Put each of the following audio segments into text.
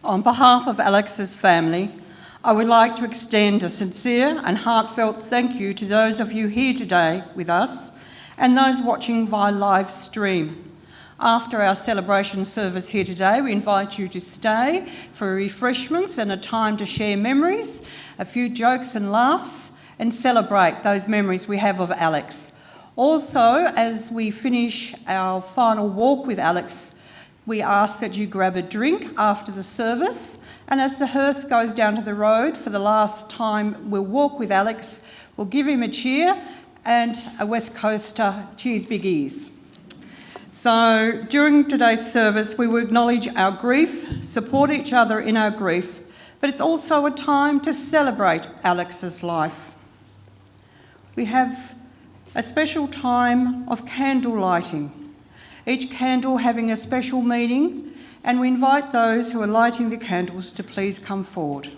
On behalf of Alex's family, I would like to extend a sincere and heartfelt thank you to those of you here today with us and those watching via live stream. After our celebration service here today, we invite you to stay for refreshments and a time to share memories, a few jokes and laughs, and celebrate those memories we have of Alex. Also, as we finish our final walk with Alex, we ask that you grab a drink after the service, and as the hearse goes down to the road for the last time we'll walk with Alex, we'll give him a cheer and a West Coaster cheers big ears. So during today's service, we will acknowledge our grief, support each other in our grief, but it's also a time to celebrate Alex's life. We have a special time of candle lighting, each candle having a special meaning, and we invite those who are lighting the candles to please come forward.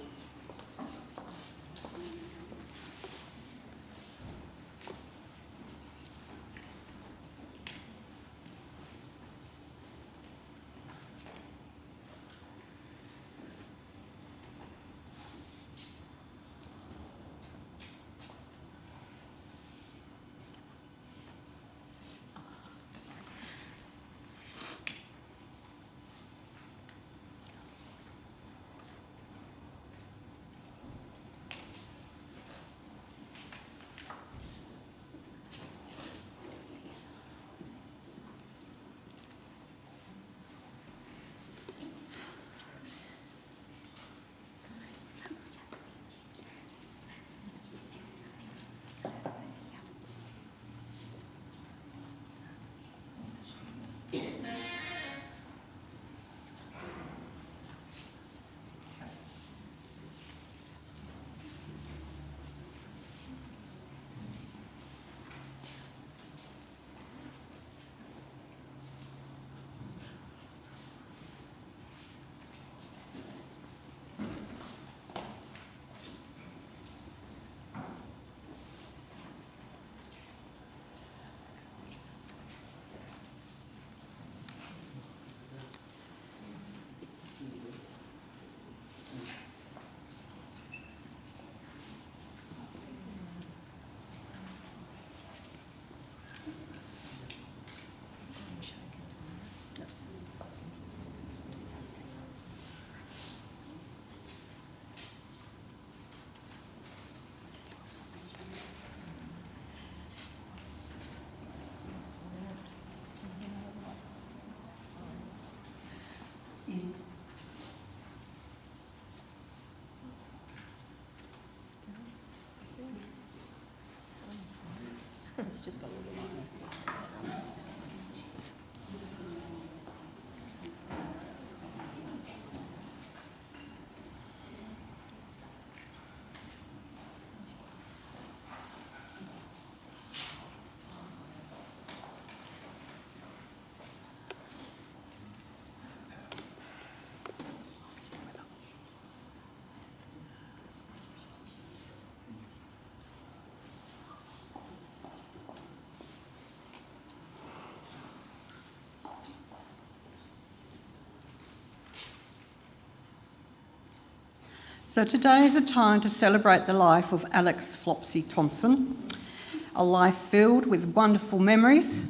It's just got a little line. So today is a time to celebrate the life of Alex Flopsy Thompson, a life filled with wonderful memories,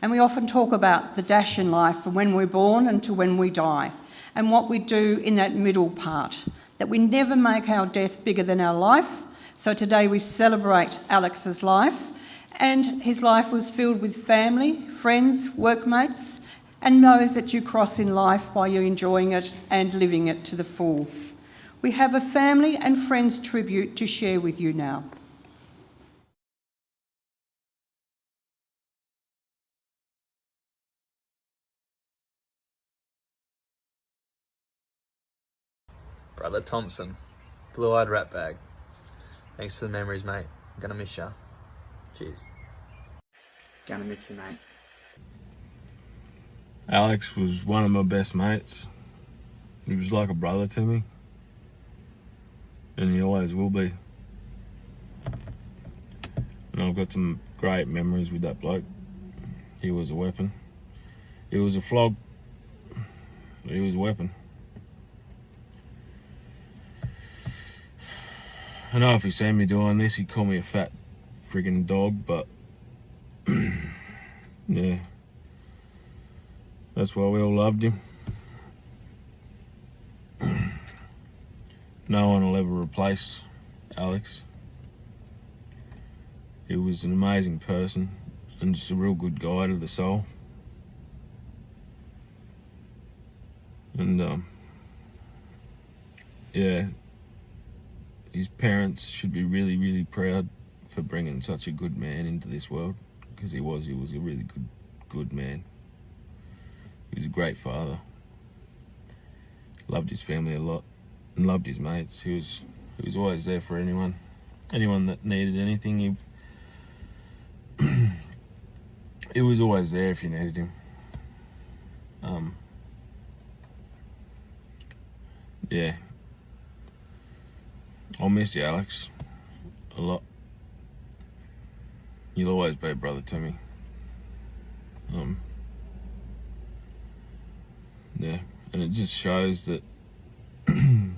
and we often talk about the dash in life from when we're born until when we die, and what we do in that middle part, that we never make our death bigger than our life. So today we celebrate Alex's life, and his life was filled with family, friends, workmates, and those that you cross in life while you're enjoying it and living it to the full. We have a family and friends tribute to share with you now. Brother Thompson, blue-eyed ratbag. Thanks for the memories, mate. I'm gonna miss ya. Cheers. Gonna miss you, mate. Alex was one of my best mates. He was like a brother to me. And he always will be. And I've got some great memories with that bloke. He was a weapon. He was a flog. He was a weapon. I know if he seen me doing this, he'd call me a fat friggin' dog, but yeah, that's why we all loved him. No one will ever replace Alex. He was an amazing person and just a real good guy to the soul. And yeah, his parents should be really, really proud for bringing such a good man into this world, because he was a really good man. He was a great father. Loved his family a lot and loved his mates. He was always there for anyone that needed anything. He was always there if you needed him. Yeah, I'll miss you, Alex, a lot. You'll always be a brother to me. Yeah, and it just shows that it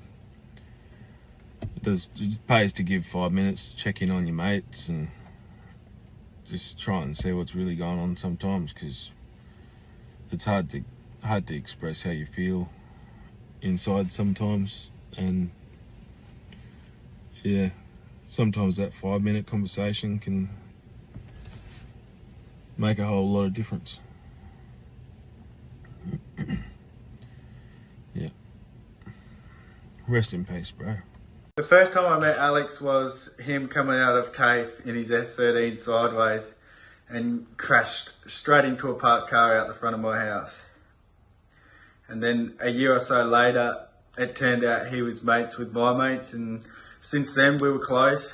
pays to give 5 minutes to check in on your mates and just try and see what's really going on sometimes, because it's hard to express how you feel inside sometimes. And yeah, sometimes that 5 minute conversation can make a whole lot of difference. Yeah, rest in peace, bro. The first time I met Alex was him coming out of TAFE in his S13 sideways and crashed straight into a parked car out the front of my house. And then a year or so later, it turned out he was mates with my mates, and since then we were close.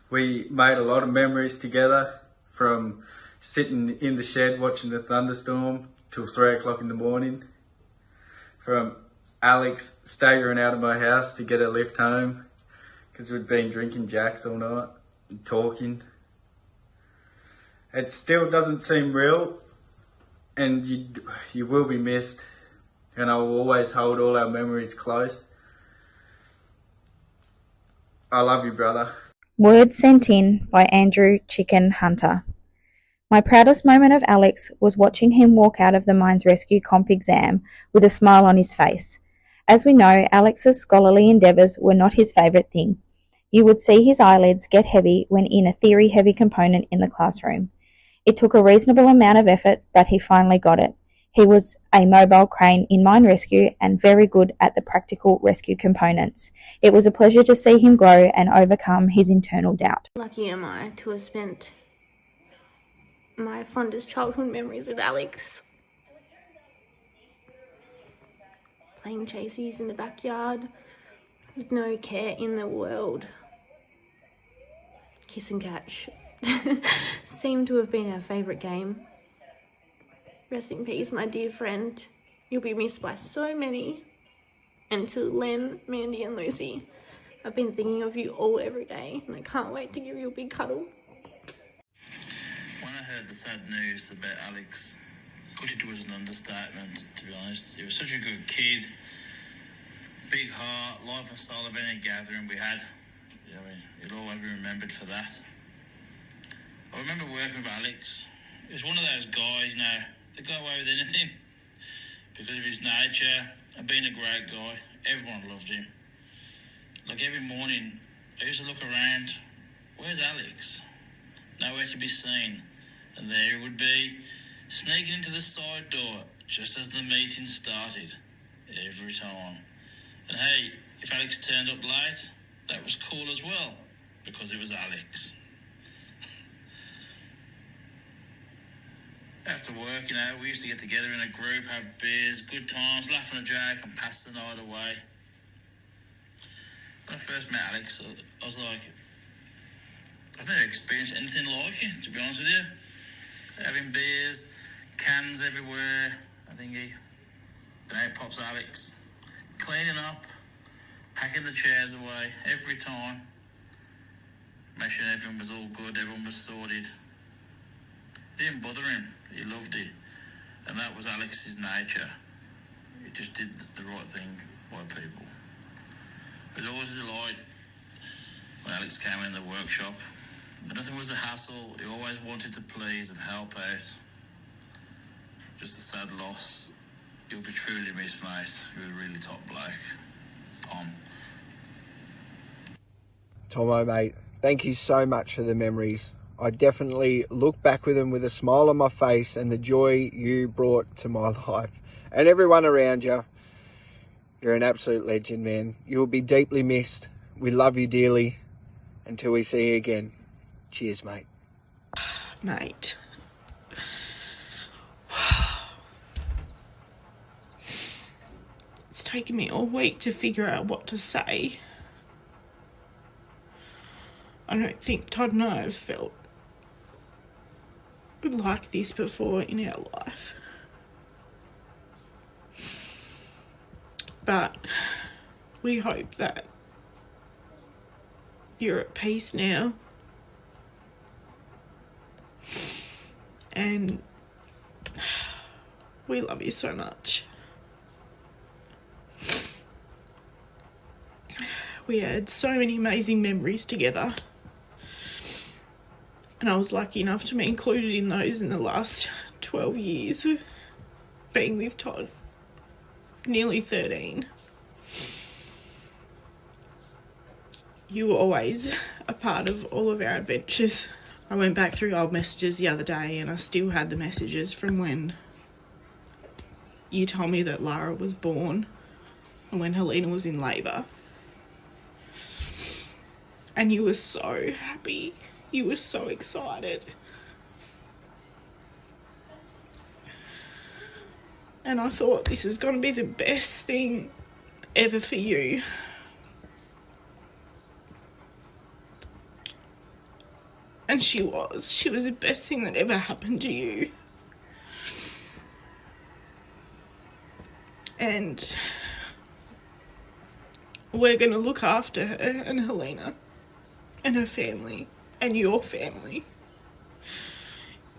We made a lot of memories together, from sitting in the shed watching the thunderstorm till 3 o'clock in the morning, from Alex staggering out of my house to get a lift home because we'd been drinking Jacks all night and talking. It still doesn't seem real, and you will be missed, and I will always hold all our memories close. I love you, brother. Word sent in by Andrew Chicken Hunter. My proudest moment of Alex was watching him walk out of the Mines Rescue Comp exam with a smile on his face. As we know, Alex's scholarly endeavours were not his favourite thing. You would see his eyelids get heavy when in a theory-heavy component in the classroom. It took a reasonable amount of effort, but he finally got it. He was a mobile crane in mine rescue and very good at the practical rescue components. It was a pleasure to see him grow and overcome his internal doubt. Lucky am I to have spent my fondest childhood memories with Alex. Playing chasies in the backyard with no care in the world. Kiss and catch seemed to have been our favourite game. Rest in peace, my dear friend. You'll be missed by so many. And to Len, Mandy and Lucy, I've been thinking of you all every day, and I can't wait to give you a big cuddle. When I heard the sad news about Alex, it was an understatement, to be honest. He was such a good kid, big heart, life and soul of any gathering we had. You know, he'll always be remembered for that. I remember working with Alex. He was one of those guys, you know, that got away with anything because of his nature and being a great guy. Everyone loved him. Like every morning, I used to look around, where's Alex? Nowhere to be seen. And there he would be, sneaking into the side door just as the meeting started, every time. And hey, if Alex turned up late, that was cool as well, because it was Alex. After work, you know, we used to get together in a group, have beers, good times, laugh on a joke and pass the night away. When I first met Alex, I was like, I've never experienced anything like it, to be honest with you. Having beers, cans everywhere. I think then pops Alex. Cleaning up, packing the chairs away every time. Make sure everything was all good, everyone was sorted. It didn't bother him, he loved it. And that was Alex's nature. He just did the right thing by people. It was always a delight Alex came in the workshop. Nothing was a hassle. He always wanted to please and help out. Just a sad loss. You'll be truly missed, mate. You're a really top bloke. Tom. Tomo, mate, thank you so much for the memories. I definitely look back with them with a smile on my face and the joy you brought to my life. And everyone around you, you're an absolute legend, man. You will be deeply missed. We love you dearly. Until we see you again. Cheers, mate. Mate. It's taken me all week to figure out what to say. I don't think Todd and I have felt like this before in our life. But we hope that you're at peace now. And we love you so much. We had so many amazing memories together. And I was lucky enough to be included in those in the last 12 years, being with Todd, nearly 13. You were always a part of all of our adventures. I went back through old messages the other day and I still had the messages from when you told me that Lara was born and when Helena was in labour. And you were so happy. You were so excited. And I thought this is going to be the best thing ever for you. And she was. She was the best thing that ever happened to you. And we're going to look after her and Helena and her family and your family.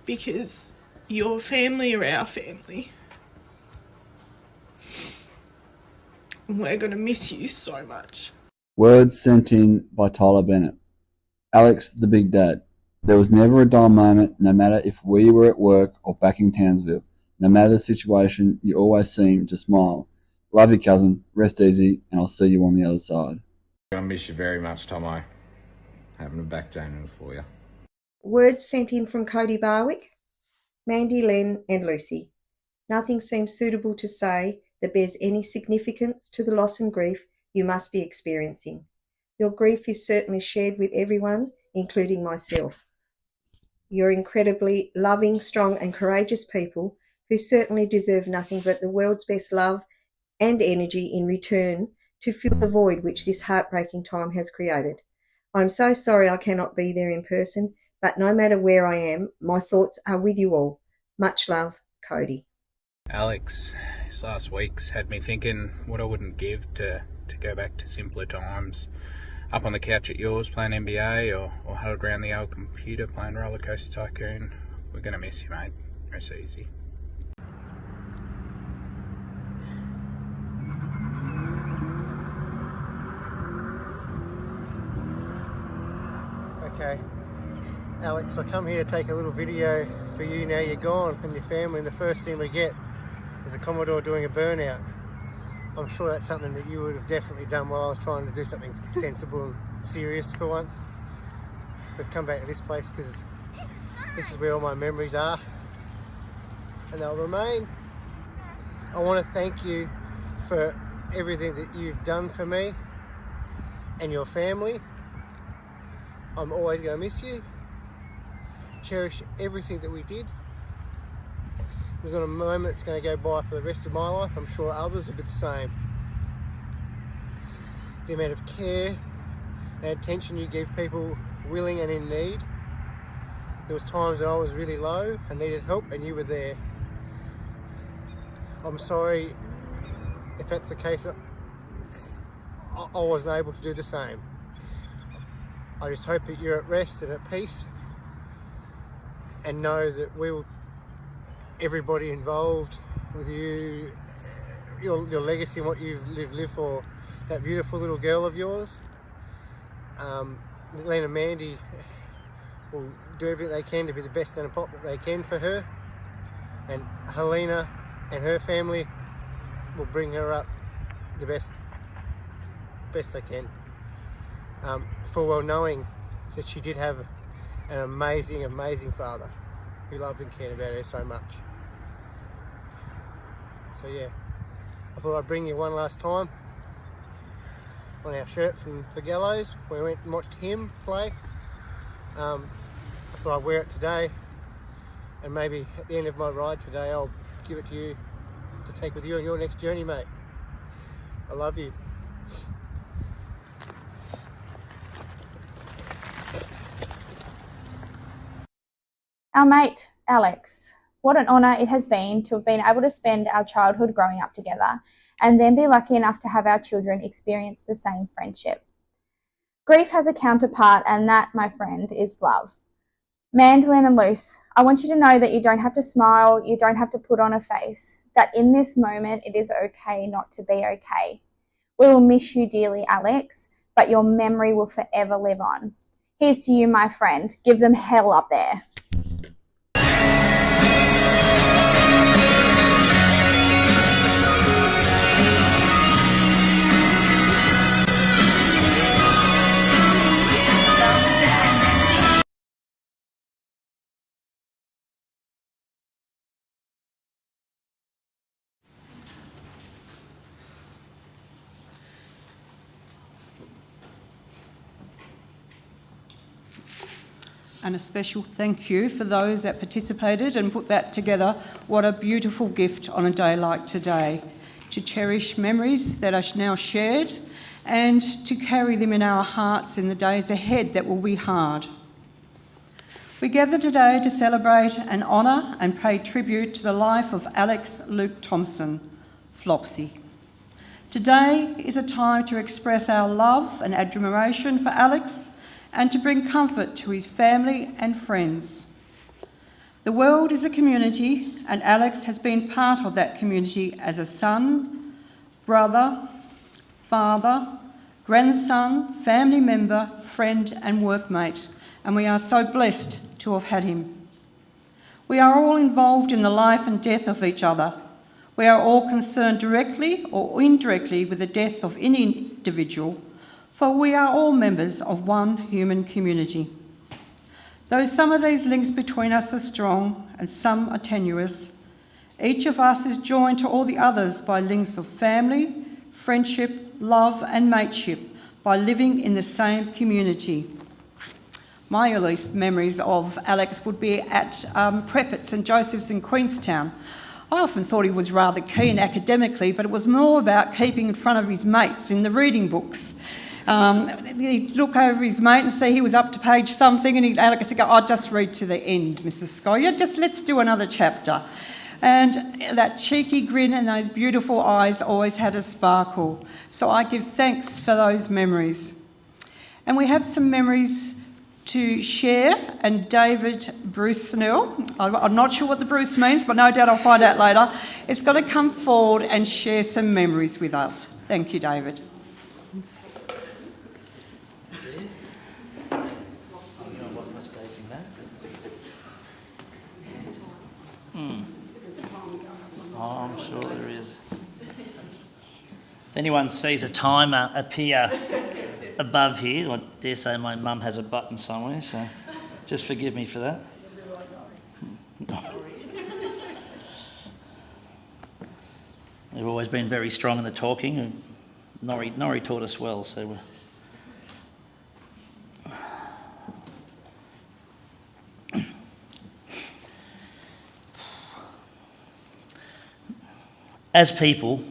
Because your family are our family. And we're going to miss you so much. Words sent in by Tyler Bennett. Alex, the Big Dad. There was never a dull moment, no matter if we were at work or back in Townsville. No matter the situation, you always seemed to smile. Love you, cousin. Rest easy, and I'll see you on the other side. I miss you very much, Tomo. Having a back Daniel for you. Words sent in from Cody Barwick, Mandy, Len and Lucy. Nothing seems suitable to say that bears any significance to the loss and grief you must be experiencing. Your grief is certainly shared with everyone, including myself. You're incredibly loving, strong and courageous people who certainly deserve nothing but the world's best love and energy in return to fill the void which this heartbreaking time has created. I'm so sorry I cannot be there in person, but no matter where I am, my thoughts are with you all. Much love, Cody. Alex, this last week's had me thinking what I wouldn't give to go back to simpler times. Up on the couch at yours playing NBA or huddled around the old computer playing Roller Coaster Tycoon. We're going to miss you, mate. Rest easy. Okay, Alex, I come here to take a little video for you now you're gone and your family, and the first thing we get is a Commodore doing a burnout. I'm sure that's something that you would have definitely done while I was trying to do something sensible and serious for once. We've come back to this place because this is where all my memories are and they'll remain. I want to thank you for everything that you've done for me and your family. I'm always going to miss you. Cherish everything that we did. There's not a moment that's going to go by for the rest of my life. I'm sure others will be the same. The amount of care and attention you give people willing and in need. There was times that I was really low and needed help and you were there. I'm sorry if that's the case. I wasn't able to do the same. I just hope that you're at rest and at peace and know that everybody involved with you, your legacy and what you've lived for, that beautiful little girl of yours, Len and Mandy will do everything they can to be the best Nana Pop that they can for her, and Helena and her family will bring her up the best they can. Full well knowing that she did have an amazing father who loved and cared about her so much. So yeah, I thought I'd bring you one last time on our shirt from the Gallows. We went and watched him play. I thought I'd wear it today, and maybe at the end of my ride today I'll give it to you to take with you on your next journey, mate. I love you. Our mate, Alex. What an honour it has been to have been able to spend our childhood growing up together and then be lucky enough to have our children experience the same friendship. Grief has a counterpart, and that, my friend, is love. Mandolin and Luce, I want you to know that you don't have to smile, you don't have to put on a face, that in this moment it is okay not to be okay. We will miss you dearly, Alex, but your memory will forever live on. Here's to you, my friend. Give them hell up there. And a special thank you for those that participated and put that together. What a beautiful gift on a day like today, to cherish memories that are now shared and to carry them in our hearts in the days ahead that will be hard. We gather today to celebrate and honour and pay tribute to the life of Alex Luke Thompson, Flopsy. Today is a time to express our love and admiration for Alex and to bring comfort to his family and friends. The world is a community, and Alex has been part of that community as a son, brother, father, grandson, family member, friend and workmate, and we are so blessed to have had him. We are all involved in the life and death of each other. We are all concerned directly or indirectly with the death of any individual, for we are all members of one human community. Though some of these links between us are strong and some are tenuous, each of us is joined to all the others by links of family, friendship, love and mateship by living in the same community. My earliest memories of Alex would be at prep at St Joseph's in Queenstown. I often thought he was rather keen academically, but it was more about keeping in front of his mates in the reading books. He'd look over his mate and see he was up to page something, and Alex would go, "I'll just read to the end, Mrs. Scollier, just let's do another chapter." And that cheeky grin and those beautiful eyes always had a sparkle. So I give thanks for those memories. And we have some memories to share, and David Bruce Snell, I'm not sure what the Bruce means, but no doubt I'll find out later, is going to come forward and share some memories with us. Thank you, David. Oh, I'm sure there is. If anyone sees a timer appear above here, I dare say my mum has a button somewhere, so just forgive me for that. We've always been very strong in the talking, and Norrie taught us well, so as people,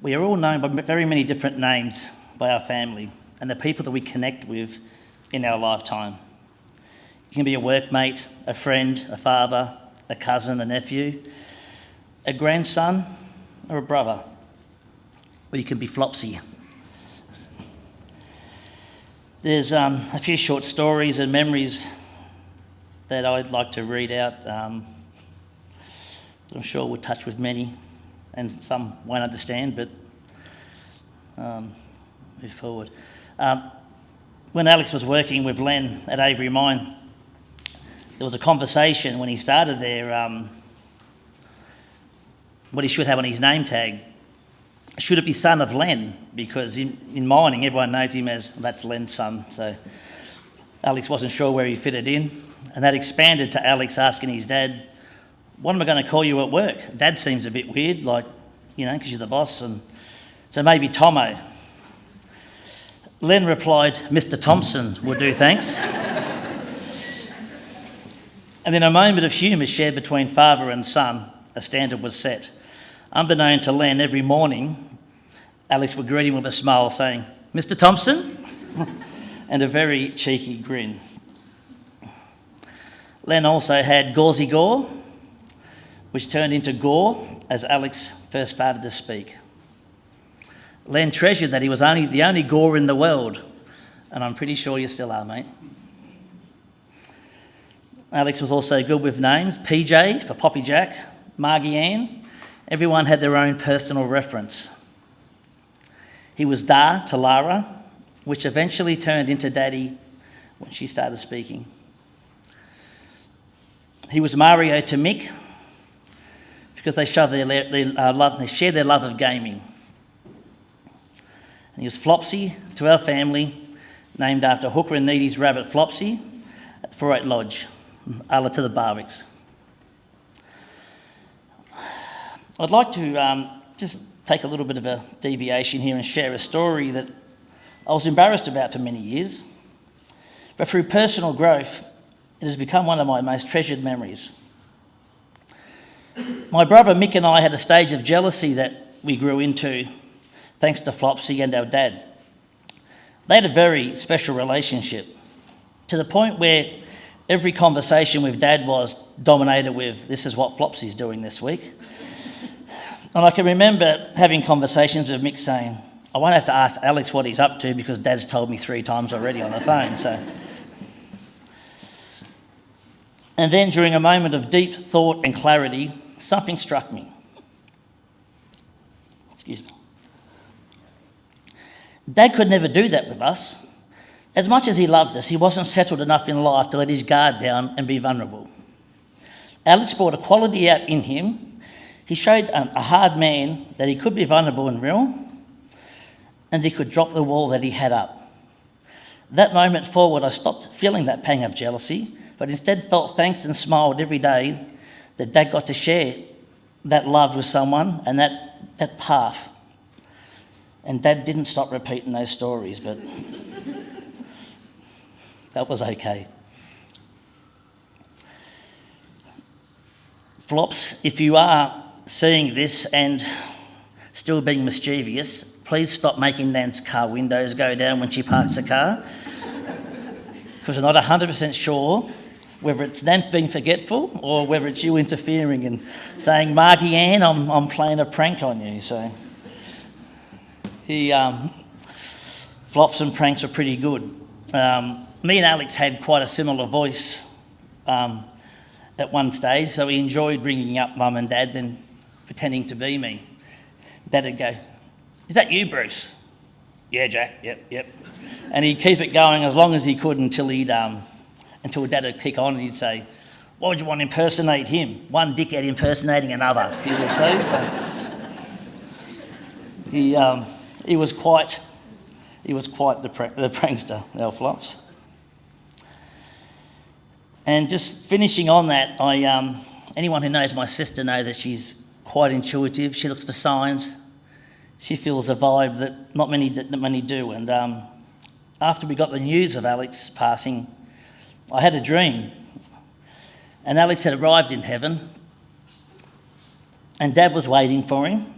we are all known by very many different names by our family and the people that we connect with in our lifetime. You can be a workmate, a friend, a father, a cousin, a nephew, a grandson or a brother, or you can be Flopsy. There's a few short stories and memories that I'd like to read out that I'm sure will touch with many, and some won't understand, but move forward. when Alex was working with Len at Avery Mine, there was a conversation when he started there, what he should have on his name tag. Should it be son of Len? Because in mining, everyone knows him as, that's Len's son. So Alex wasn't sure where he fitted in. And that expanded to Alex asking his dad, what am I going to call you at work? Dad seems a bit weird, like, you know, because you're the boss. And so maybe Tomo. Len replied, Mr. Thompson will do, thanks. And then a moment of humour shared between father and son, a standard was set. Unbeknown to Len, every morning, Alex would greet him with a smile saying, Mr. Thompson? And a very cheeky grin. Len also had Gauzy Gore, which turned into Gore as Alex first started to speak. Len treasured that he was the only Gore in the world, and I'm pretty sure you still are, mate. Alex was also good with names, PJ for Poppy Jack, Margie Ann. Everyone had their own personal reference. He was Da to Lara, which eventually turned into Daddy when she started speaking. He was Mario to Mick, because they shared their love of gaming. And he was Flopsy to our family, named after Hooker and Needy's rabbit Flopsy at 48 Lodge, Allah to the Barwicks. I'd like to just take a little bit of a deviation here and share a story that I was embarrassed about for many years, but through personal growth, it has become one of my most treasured memories. My brother Mick and I had a stage of jealousy that we grew into thanks to Flopsy and our dad. They had a very special relationship, to the point where every conversation with Dad was dominated with, this is what Flopsy's doing this week. And I can remember having conversations with Mick saying, I won't have to ask Alex what he's up to because Dad's told me 3 times already on the phone. So. And then during a moment of deep thought and clarity, something struck me. Excuse me. Dad could never do that with us. As much as he loved us, he wasn't settled enough in life to let his guard down and be vulnerable. Alex brought a quality out in him. He showed a hard man that he could be vulnerable and real, and he could drop the wall that he had up. That moment forward, I stopped feeling that pang of jealousy, but instead felt thanks and smiled every day that Dad got to share that love with someone and that path. And Dad didn't stop repeating those stories, but that was okay. Flops, if you are seeing this and still being mischievous, please stop making Nan's car windows go down when she parks the car, because we're not 100% sure whether it's Nan being forgetful or whether it's you interfering and saying, Margie Ann, I'm playing a prank on you. So flops and pranks are pretty good. Me and Alex had quite a similar voice at one stage, so we enjoyed ringing up Mum and Dad and pretending to be me. Dad would go, is that you, Bruce? Yeah, Jack, yep. And he'd keep it going as long as he could until Dad would kick on and he'd say, why would you want to impersonate him? One dickhead impersonating another, he would say. So he was quite the prankster, our Flops. And just finishing on that, anyone who knows my sister knows that she's quite intuitive. She looks for signs. She feels a vibe that not many do. And after we got the news of Alex passing, I had a dream. And Alex had arrived in heaven. And Dad was waiting for him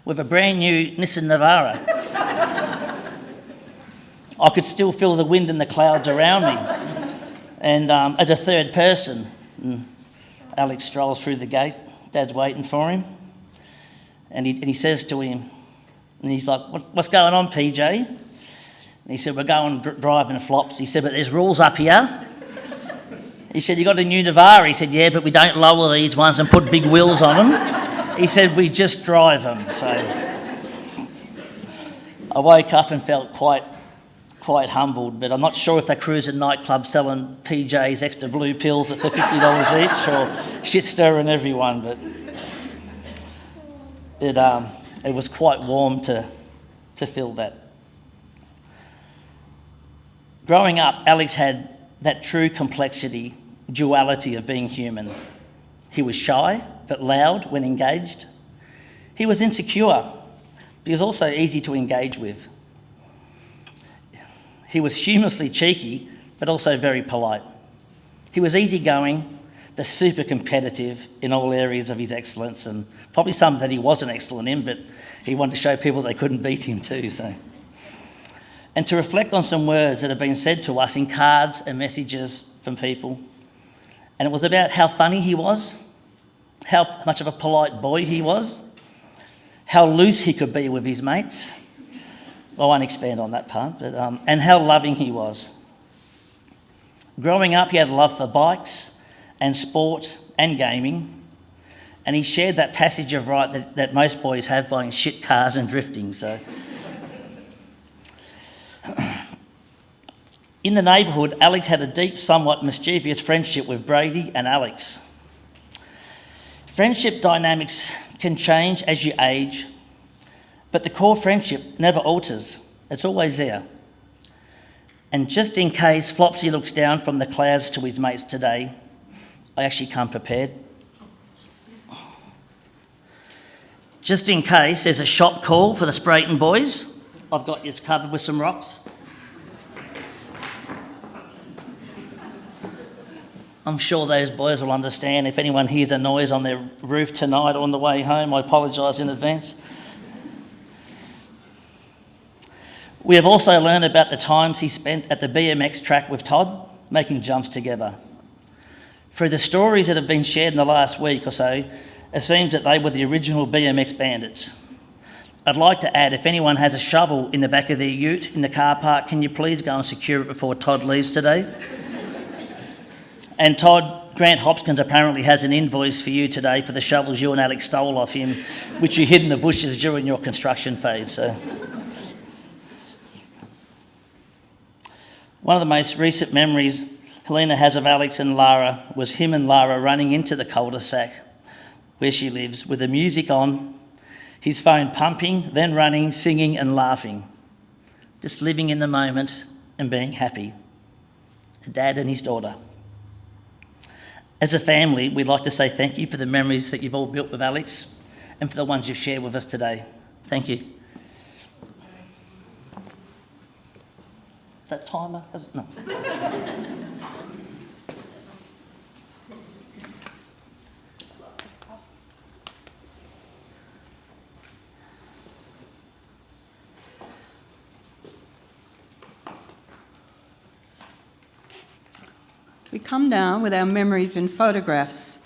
with a brand new Nissan Navara. I could still feel the wind and the clouds around me. And as a third person, Alex strolls through the gate. Dad's waiting for him. And he says to him, and he's like, what's going on, PJ? And he said, we're going driving Flops. He said, but there's rules up here. He said, you got a new Navara? He said, yeah, but we don't lower these ones and put big wheels on them. He said, we just drive them. So I woke up and felt quite quite humbled, but I'm not sure if they cruise a nightclub selling PJs extra blue pills for $50 each or shit stirring everyone, but it was quite warm to feel that. Growing up, Alex had that true complexity, duality of being human. He was shy, but loud when engaged. He was insecure, but he was also easy to engage with. He was humorously cheeky, but also very polite. He was easygoing, but super competitive in all areas of his excellence, and probably some that he wasn't excellent in, but he wanted to show people they couldn't beat him too. And to reflect on some words that have been said to us in cards and messages from people. And it was about how funny he was, how much of a polite boy he was, how loose he could be with his mates. I won't expand on that part, but and how loving he was. Growing up, he had a love for bikes and sport and gaming, and he shared that passage of right that most boys have, buying shit cars and drifting. So, in the neighbourhood, Alex had a deep, somewhat mischievous friendship with Brady and Alex. Friendship dynamics can change as you age, but the core friendship never alters. It's always there. And just in case Flopsy looks down from the clouds to his mates today, I actually come prepared. Just in case there's a shop call for the Sprayton boys, I've got you covered with some rocks. I'm sure those boys will understand. If anyone hears a noise on their roof tonight or on the way home, I apologise in advance. We have also learned about the times he spent at the BMX track with Todd, making jumps together. Through the stories that have been shared in the last week or so, it seems that they were the original BMX bandits. I'd like to add, if anyone has a shovel in the back of their ute in the car park, can you please go and secure it before Todd leaves today? And Todd, Grant Hopkins apparently has an invoice for you today for the shovels you and Alex stole off him, which you hid in the bushes during your construction phase. So, one of the most recent memories Helena has of Alex and Lara was him and Lara running into the cul-de-sac where she lives with the music on, his phone pumping, then running, singing and laughing. Just living in the moment and being happy. A dad and his daughter. As a family, we'd like to say thank you for the memories that you've all built with Alex and for the ones you've shared with us today. Thank you. That timer? No. We come now with our memories and photographs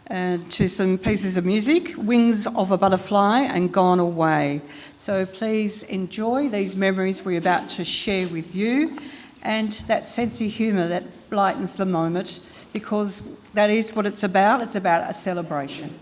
to some pieces of music, Wings of a Butterfly and Gone Away. So please enjoy these memories we're about to share with you and that sense of humour that lightens the moment, because that is what it's about. It's about a celebration.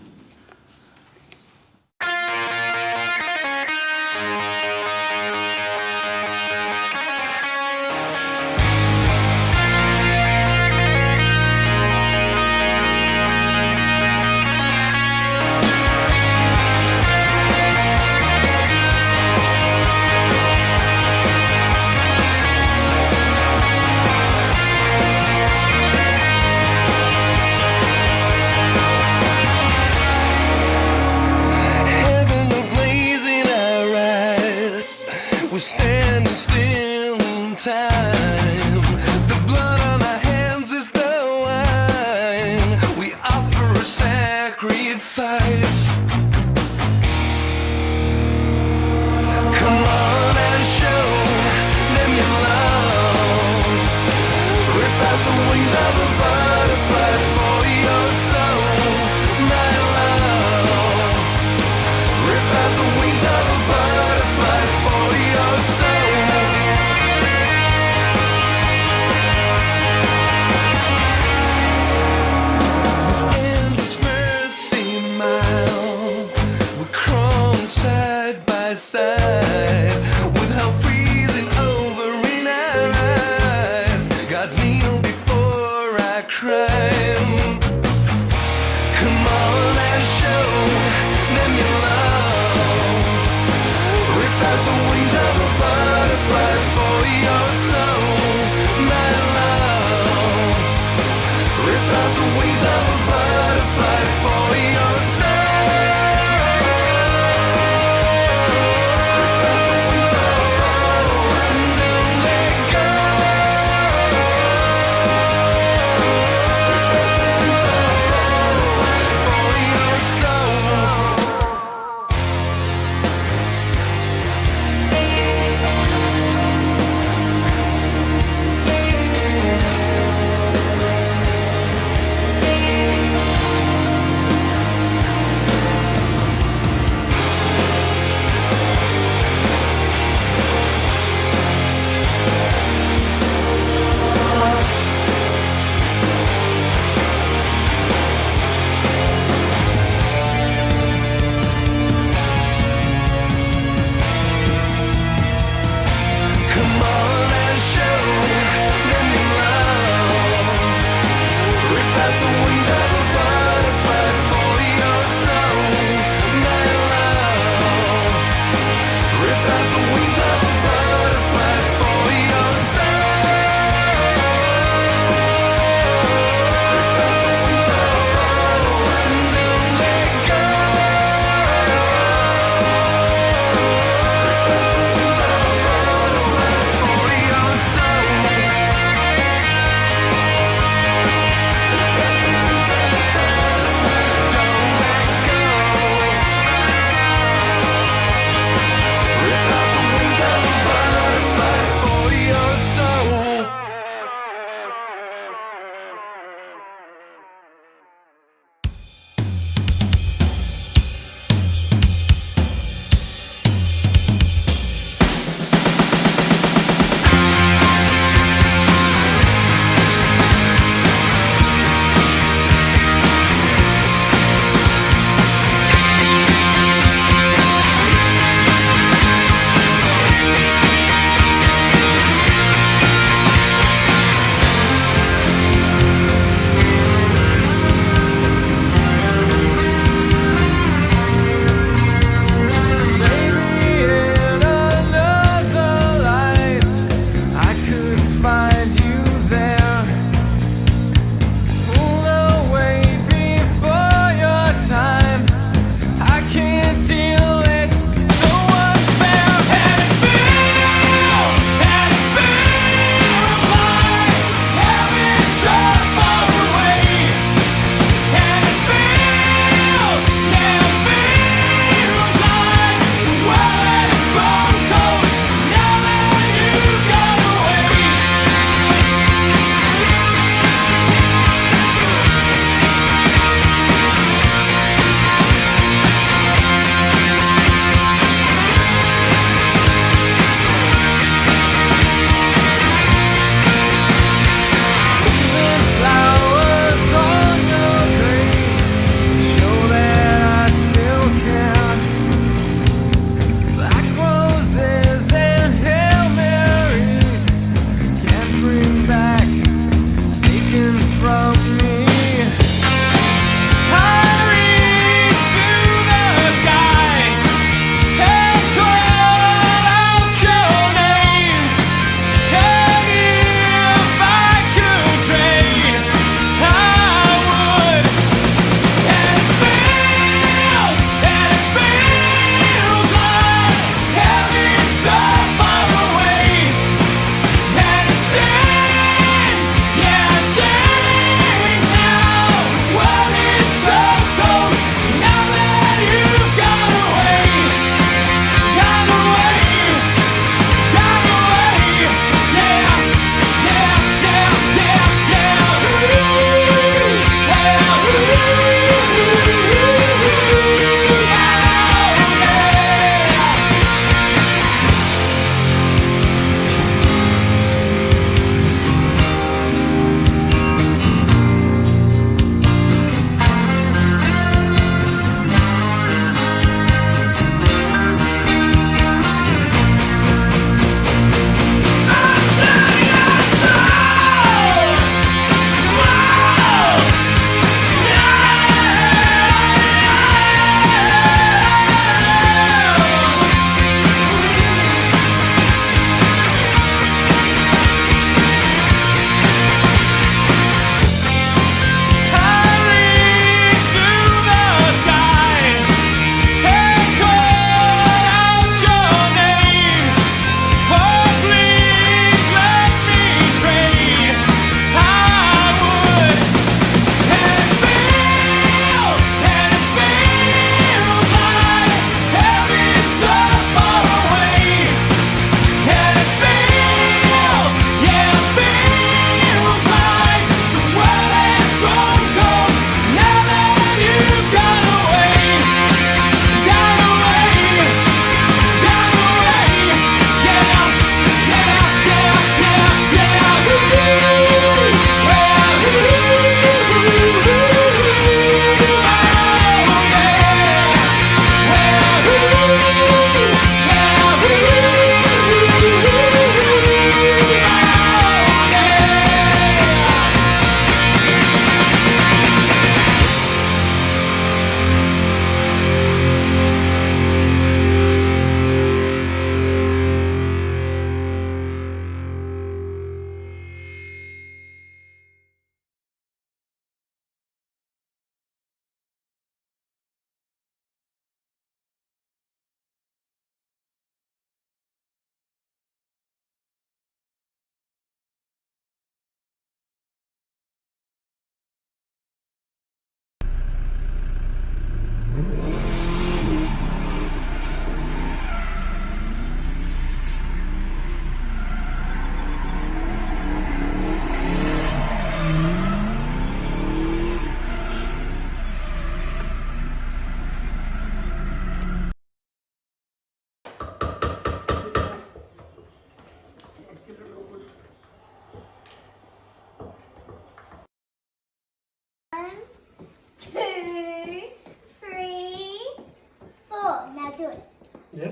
We're standing still in time. The blood on our hands is the wine. We offer a sacrifice. Come on and show them your love. Rip out the wings of a butterfly for your soul, my love. Rip out the wings of a butterfly for your soul.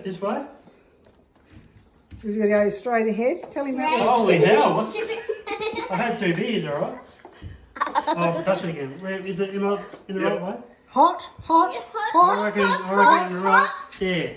This way? Is he going to go straight ahead? Tell him that. Holy hell! I've had 2 beers, alright? Oh, I've touched it again. Where, is it in the right way? Hot, hot, hot. I reckon in the right there.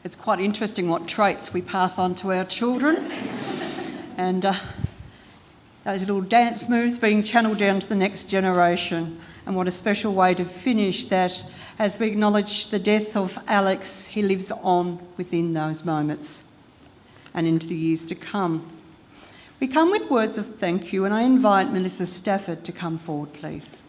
It's quite interesting what traits we pass on to our children, and those little dance moves being channeled down to the next generation. And what a special way to finish that. As we acknowledge the death of Alex, he lives on within those moments and into the years to come. We come with words of thank you, and I invite Melissa Stafford to come forward, please.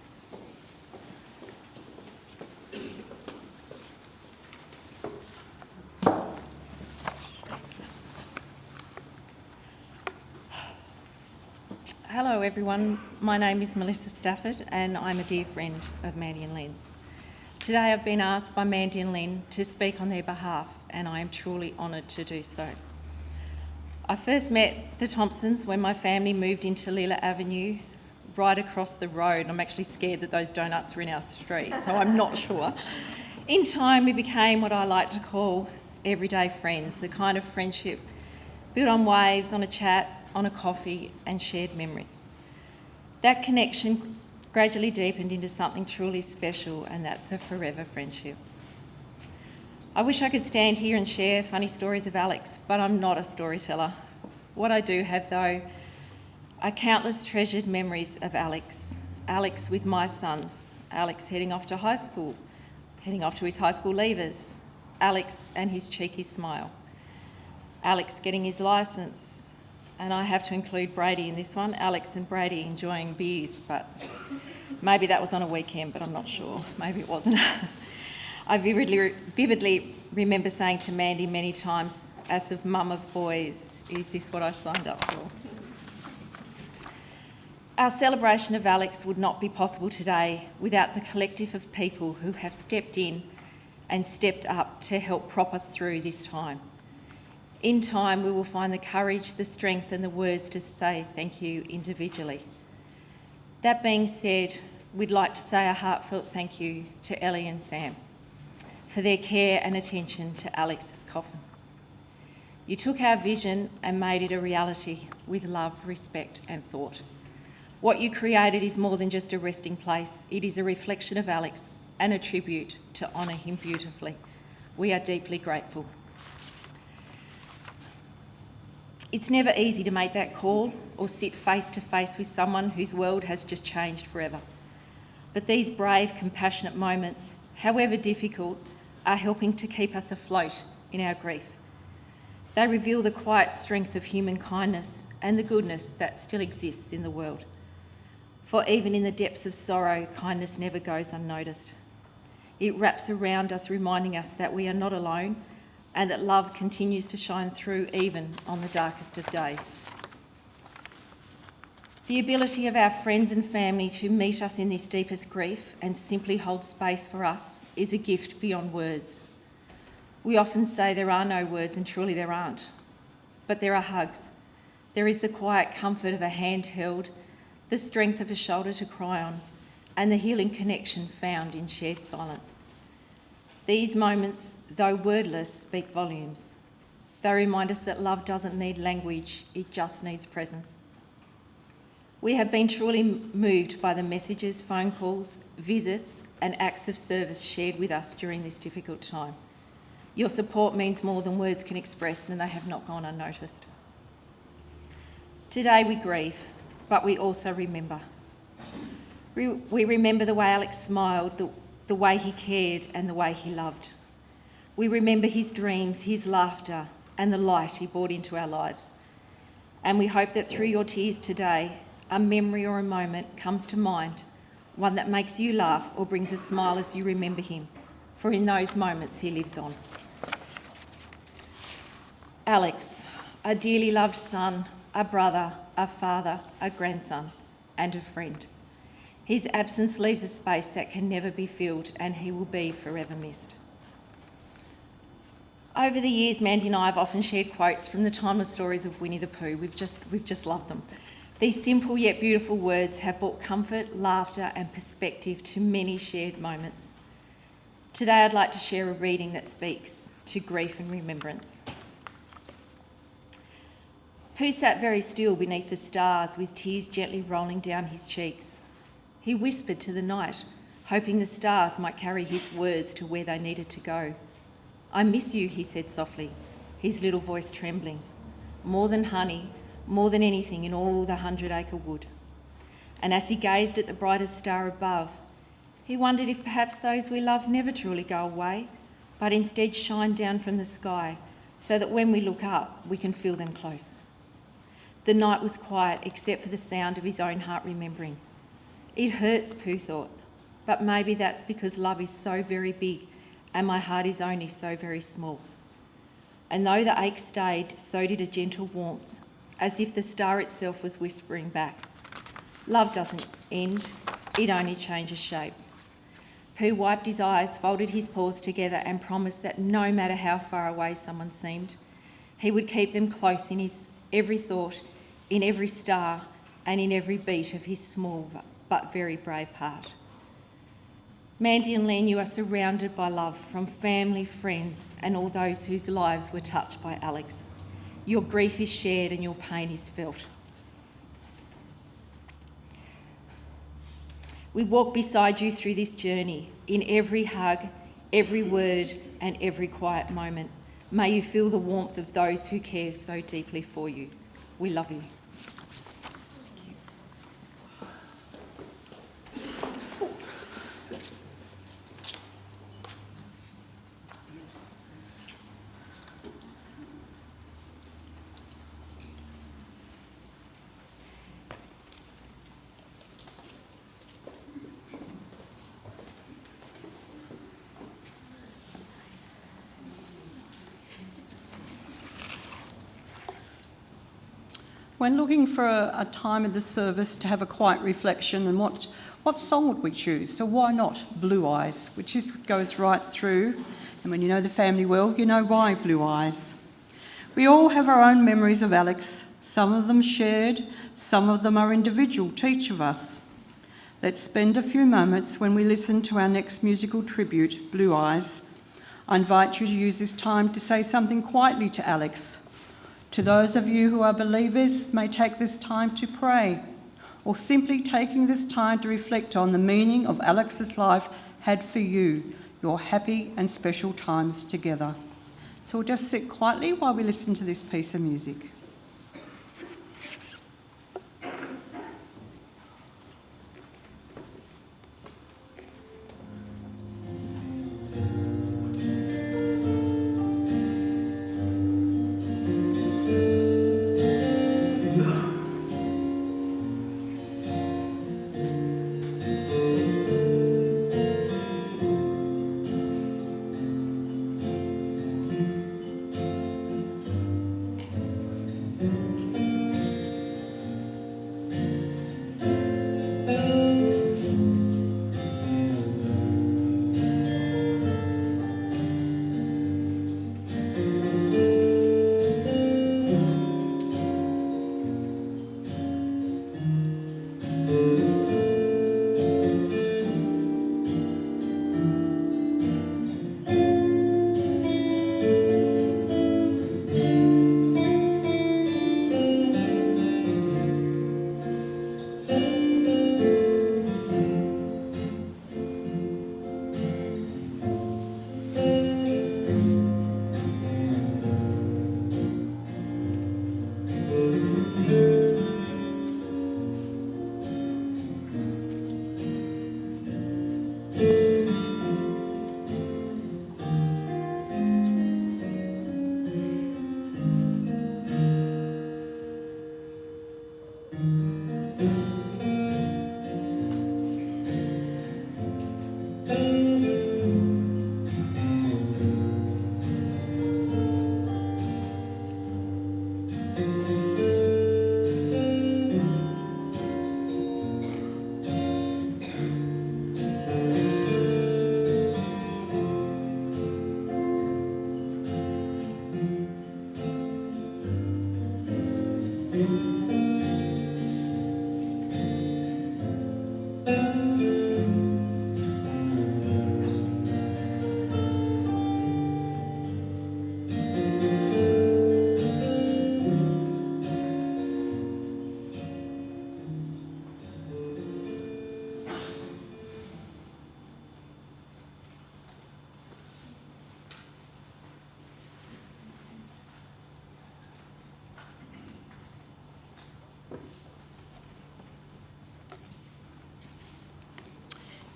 Hello everyone, my name is Melissa Stafford and I'm a dear friend of Mandy and Len's. Today I've been asked by Mandy and Len to speak on their behalf and I am truly honoured to do so. I first met the Thompsons when my family moved into Leela Avenue, right across the road. I'm actually scared that those donuts were in our street, so I'm not sure. In time we became what I like to call everyday friends, the kind of friendship built on waves, on a chat, on a coffee and shared memories. That connection gradually deepened into something truly special, and that's a forever friendship. I wish I could stand here and share funny stories of Alex, but I'm not a storyteller. What I do have though are countless treasured memories of Alex. Alex with my sons, Alex heading off to high school, heading off to his high school leavers, Alex and his cheeky smile, Alex getting his licence, and I have to include Brady in this one, Alex and Brady enjoying beers, but maybe that was on a weekend, but I'm not sure. Maybe it wasn't. I vividly remember saying to Mandy many times, as of mum of boys, is this what I signed up for? Our celebration of Alex would not be possible today without the collective of people who have stepped in and stepped up to help prop us through this time. In time, we will find the courage, the strength and the words to say thank you individually. That being said, we'd like to say a heartfelt thank you to Ellie and Sam for their care and attention to Alex's coffin. You took our vision and made it a reality with love, respect and thought. What you created is more than just a resting place. It is a reflection of Alex and a tribute to honour him beautifully. We are deeply grateful. It's never easy to make that call or sit face to face with someone whose world has just changed forever. But these brave, compassionate moments, however difficult, are helping to keep us afloat in our grief. They reveal the quiet strength of human kindness and the goodness that still exists in the world. For even in the depths of sorrow, kindness never goes unnoticed. It wraps around us, reminding us that we are not alone and that love continues to shine through even on the darkest of days. The ability of our friends and family to meet us in this deepest grief and simply hold space for us is a gift beyond words. We often say there are no words, and truly there aren't. But there are hugs. There is the quiet comfort of a hand held, the strength of a shoulder to cry on, and the healing connection found in shared silence. These moments, though wordless, speak volumes. They remind us that love doesn't need language, it just needs presence. We have been truly moved by the messages, phone calls, visits, and acts of service shared with us during this difficult time. Your support means more than words can express, and they have not gone unnoticed. Today we grieve, but we also remember. We remember the way Alex smiled, the way he cared, and the way he loved. We remember his dreams, his laughter, and the light he brought into our lives. And we hope that through your tears today, a memory or a moment comes to mind, one that makes you laugh or brings a smile as you remember him, for in those moments he lives on. Alex, a dearly loved son, a brother, a father, a grandson, and a friend. His absence leaves a space that can never be filled, and he will be forever missed. Over the years, Mandy and I have often shared quotes from the timeless stories of Winnie the Pooh. We've just loved them. These simple yet beautiful words have brought comfort, laughter, and perspective to many shared moments. Today, I'd like to share a reading that speaks to grief and remembrance. Pooh sat very still beneath the stars, with tears gently rolling down his cheeks. He whispered to the night, hoping the stars might carry his words to where they needed to go. "I miss you," he said softly, his little voice trembling. "More than honey, more than anything in all the 100-acre wood." And as he gazed at the brightest star above, he wondered if perhaps those we love never truly go away, but instead shine down from the sky, so that when we look up, we can feel them close. The night was quiet, except for the sound of his own heart remembering. It hurts, Pooh thought, but maybe that's because love is so very big and my heart is only so very small. And though the ache stayed, so did a gentle warmth, as if the star itself was whispering back. Love doesn't end, it only changes shape. Pooh wiped his eyes, folded his paws together, and promised that no matter how far away someone seemed, he would keep them close in his every thought, in every star, and in every beat of his small but very brave heart. Mandy and Len, you are surrounded by love from family, friends, and all those whose lives were touched by Alex. Your grief is shared and your pain is felt. We walk beside you through this journey, in every hug, every word, and every quiet moment. May you feel the warmth of those who care so deeply for you. We love you. When looking for a time in the service to have a quiet reflection, and what song would we choose? So why not Blue Eyes, which goes right through, and when you know the family well, you know why Blue Eyes. We all have our own memories of Alex, some of them shared, some of them are individual to each of us. Let's spend a few moments when we listen to our next musical tribute, Blue Eyes. I invite you to use this time to say something quietly to Alex. To those of you who are believers, may take this time to pray, or simply taking this time to reflect on the meaning of Alex's life had for you, your happy and special times together. So we'll just sit quietly while we listen to this piece of music.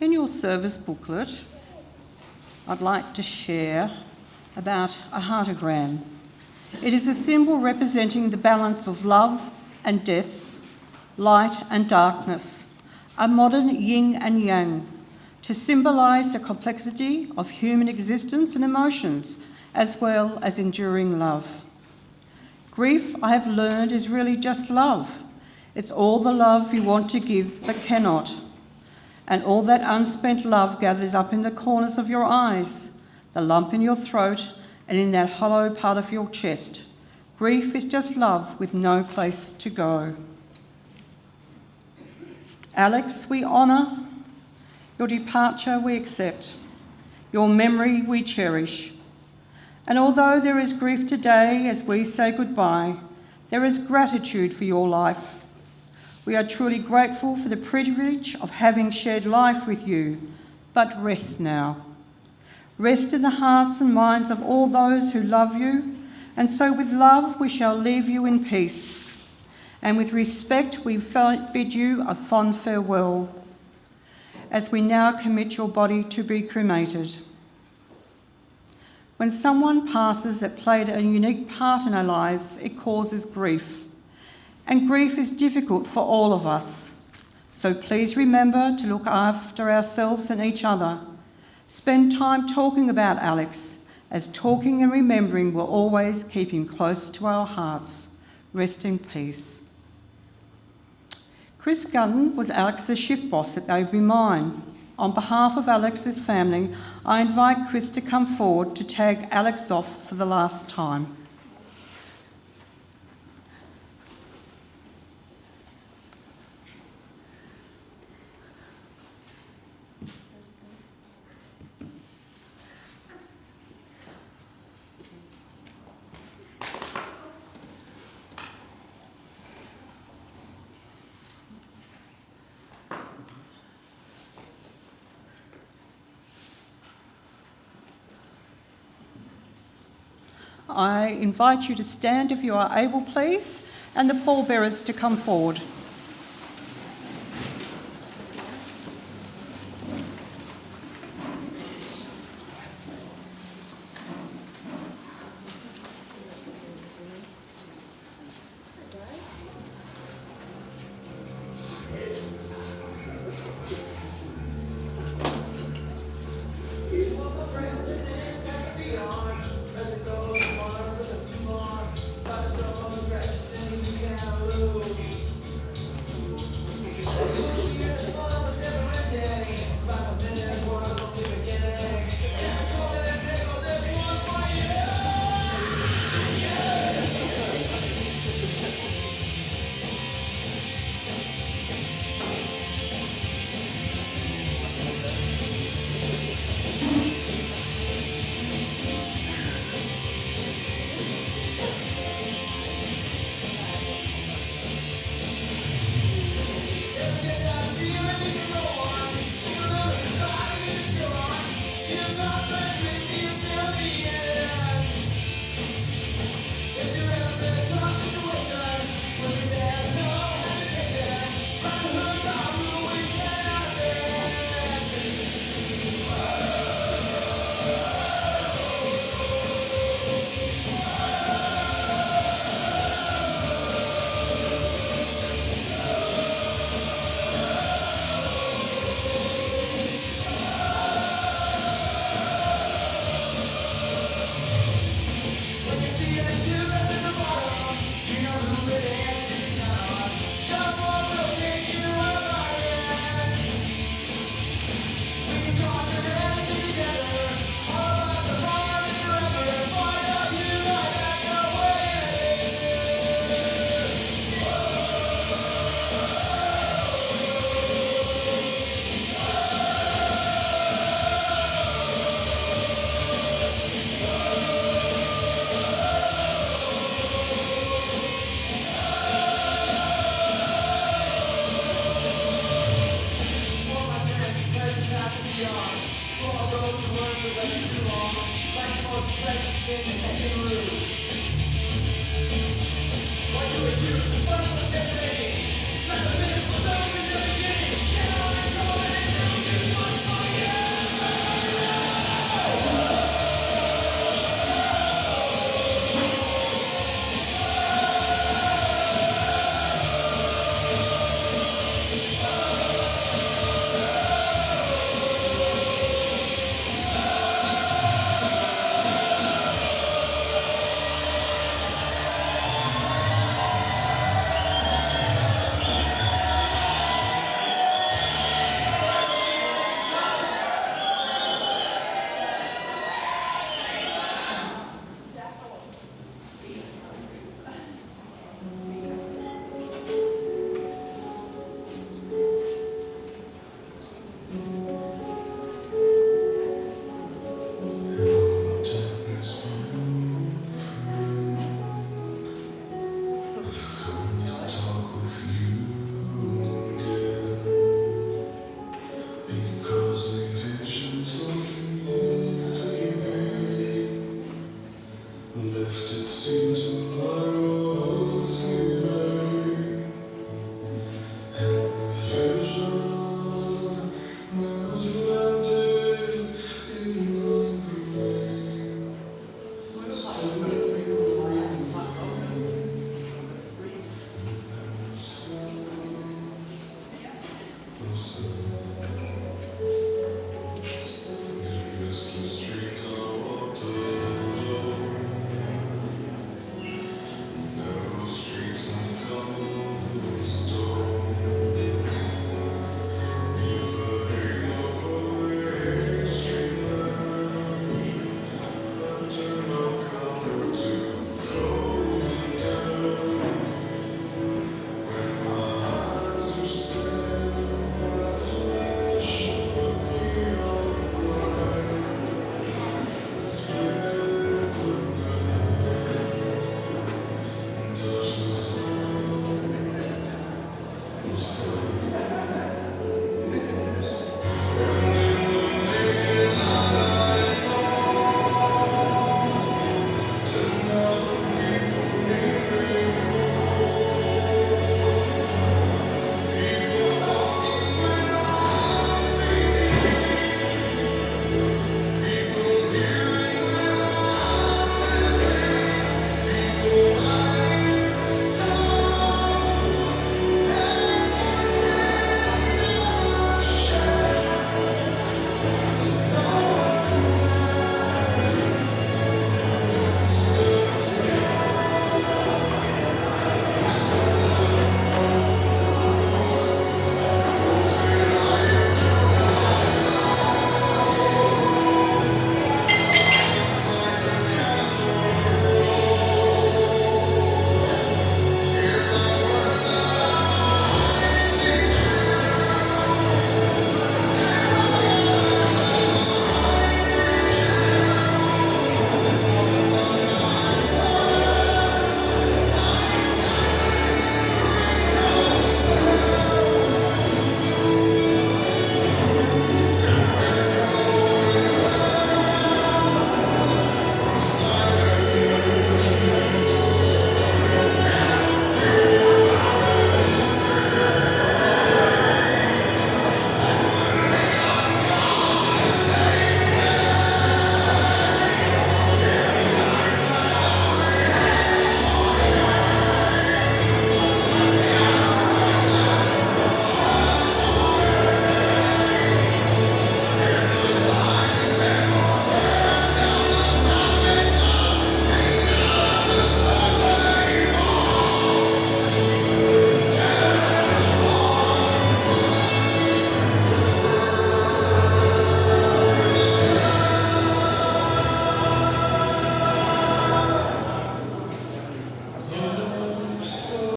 In your service booklet, I'd like to share about a heartogram. It is a symbol representing the balance of love and death, light and darkness, a modern yin and yang, to symbolise the complexity of human existence and emotions, as well as enduring love. Grief, I have learned, is really just love. It's all the love you want to give but cannot. And all that unspent love gathers up in the corners of your eyes, the lump in your throat, and in that hollow part of your chest. Grief is just love with no place to go. Alex, we honour. Your departure we accept. Your memory we cherish. And although there is grief today as we say goodbye, there is gratitude for your life. We are truly grateful for the privilege of having shared life with you, but rest now. Rest in the hearts and minds of all those who love you, and so with love we shall leave you in peace. And with respect we bid you a fond farewell, as we now commit your body to be cremated. When someone passes that played a unique part in our lives, it causes grief. And grief is difficult for all of us. So please remember to look after ourselves and each other. Spend time talking about Alex, as talking and remembering will always keep him close to our hearts. Rest in peace. Chris Gunn was Alex's shift boss at Avery Mine. On behalf of Alex's family, I invite Chris to come forward to tag Alex off for the last time. I invite you to stand if you are able, please, and the pallbearers to come forward.